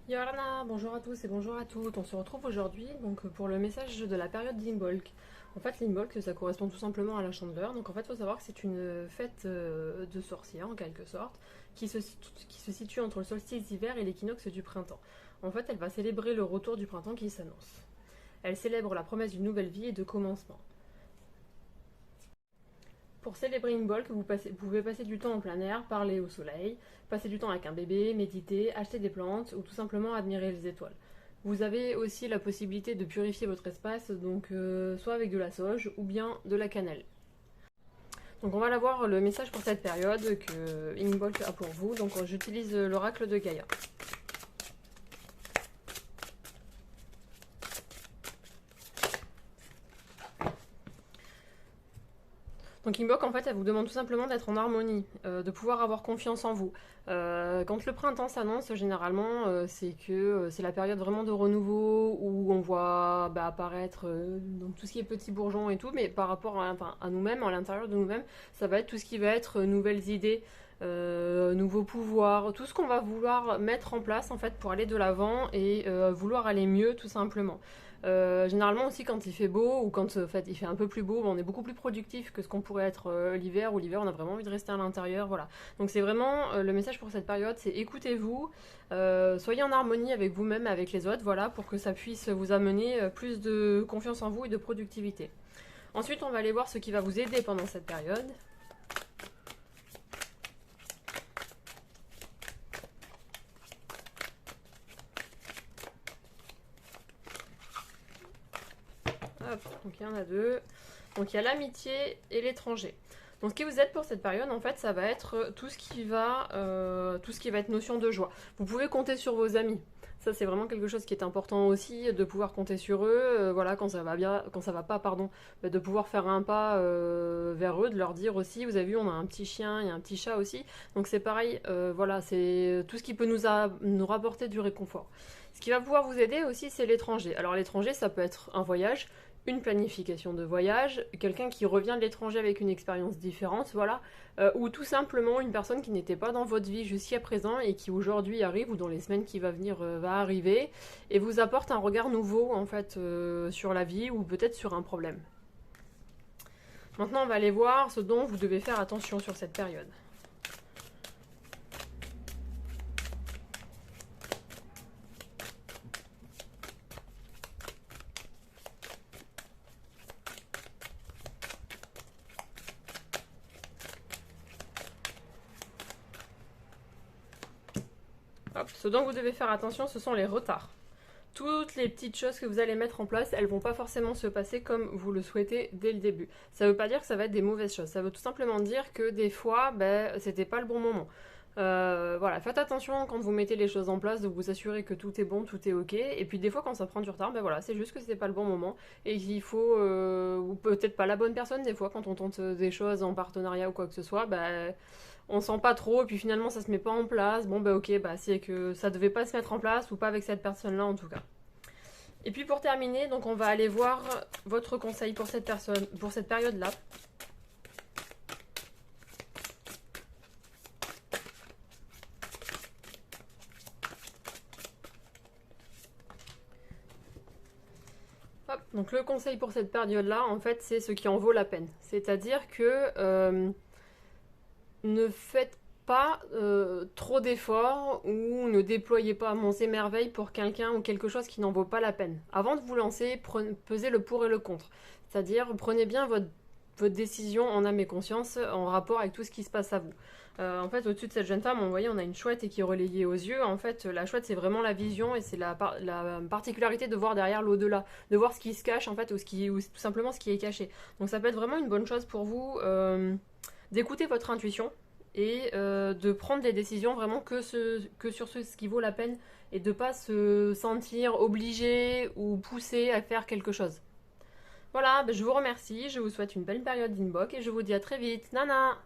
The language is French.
Yorana, bonjour à tous et bonjour à toutes. On se retrouve aujourd'hui donc pour le message de la période d'Imbolc. En fait, l'Imbolc, ça correspond tout simplement à la Chandeleur. Donc en fait, il faut savoir que c'est une fête de sorcières en quelque sorte qui se situe entre le solstice d'hiver et l'équinoxe du printemps. En fait, elle va célébrer le retour du printemps qui s'annonce. Elle célèbre la promesse d'une nouvelle vie et de commencement. Pour célébrer une bolk, vous pouvez passer du temps en plein air, parler au soleil, passer du temps avec un bébé, méditer, acheter des plantes ou tout simplement admirer les étoiles. Vous avez aussi la possibilité de purifier votre espace, donc soit avec de la sauge ou bien de la cannelle. Donc on va aller voir le message pour cette période que Ingbolc a pour vous. Donc j'utilise l'oracle de Gaïa. Donc Inbox, en fait, elle vous demande tout simplement d'être en harmonie, de pouvoir avoir confiance en vous. Quand le printemps s'annonce, généralement, c'est que c'est la période vraiment de renouveau où on voit apparaître donc tout ce qui est petits bourgeons et tout, mais par rapport à nous-mêmes, à l'intérieur de nous-mêmes, ça va être tout ce qui va être nouvelles idées, nouveaux pouvoirs, tout ce qu'on va vouloir mettre en place en fait pour aller de l'avant et vouloir aller mieux tout simplement. Généralement aussi quand il fait beau ou quand en fait, il fait un peu plus beau, on est beaucoup plus productif que ce qu'on pourrait être l'hiver, où l'hiver on a vraiment envie de rester à l'intérieur, voilà. Donc c'est vraiment le message pour cette période, c'est écoutez-vous, soyez en harmonie avec vous-même, avec les autres, voilà, pour que ça puisse vous amener plus de confiance en vous et de productivité. Ensuite on va aller voir ce qui va vous aider pendant cette période. Hop, donc il y en a deux. Donc il y a l'amitié et l'étranger. Donc ce qui vous aide pour cette période, en fait, ça va être tout ce qui va être notion de joie. Vous pouvez compter sur vos amis. Ça, c'est vraiment quelque chose qui est important aussi, de pouvoir compter sur eux. Voilà, quand ça va bien, quand ça va pas, pardon, de pouvoir faire un pas vers eux, de leur dire aussi, vous avez vu, on a un petit chien, il y a un petit chat aussi. Donc c'est pareil, voilà, c'est tout ce qui peut nous rapporter du réconfort. Ce qui va pouvoir vous aider aussi, c'est l'étranger. Alors l'étranger, ça peut être un voyage, une planification de voyage, quelqu'un qui revient de l'étranger avec une expérience différente, voilà, ou tout simplement une personne qui n'était pas dans votre vie jusqu'à présent et qui aujourd'hui arrive ou dans les semaines qui va venir va arriver et vous apporte un regard nouveau en fait sur la vie ou peut-être sur un problème. Maintenant, on va aller voir ce dont vous devez faire attention sur cette période. Hop, ce dont vous devez faire attention, ce sont les retards. Toutes les petites choses que vous allez mettre en place, elles vont pas forcément se passer comme vous le souhaitez dès le début. Ça veut pas dire que ça va être des mauvaises choses. Ça veut tout simplement dire que des fois, c'était pas le bon moment. Voilà, faites attention quand vous mettez les choses en place, de vous assurer que tout est bon, tout est ok. Et puis des fois, quand ça prend du retard, voilà, c'est juste que c'était pas le bon moment et qu'il faut, ou peut-être pas la bonne personne. Des fois, quand on tente des choses en partenariat ou quoi que ce soit, on sent pas trop et puis finalement ça se met pas en place. Bon ok, c'est que ça devait pas se mettre en place ou pas avec cette personne-là en tout cas. Et puis pour terminer, donc on va aller voir votre conseil pour cette personne, pour cette période-là. Hop, donc le conseil pour cette période-là, en fait, c'est ce qui en vaut la peine. C'est-à-dire que ne faites pas trop d'efforts ou ne déployez pas monts et merveilles pour quelqu'un ou quelque chose qui n'en vaut pas la peine. Avant de vous lancer, pesez le pour et le contre. C'est-à-dire, prenez bien votre décision en âme et conscience en rapport avec tout ce qui se passe à vous. En fait, au-dessus de cette jeune femme, vous voyez, on a une chouette et qui est relayée aux yeux. En fait, la chouette, c'est vraiment la vision et c'est la particularité de voir derrière l'au-delà, de voir ce qui se cache en fait ou tout simplement ce qui est caché. Donc ça peut être vraiment une bonne chose pour vous d'écouter votre intuition et de prendre des décisions vraiment que sur ce qui vaut la peine et de ne pas se sentir obligé ou poussé à faire quelque chose. Voilà, je vous remercie, je vous souhaite une belle période d'inbox et je vous dis à très vite. Nana!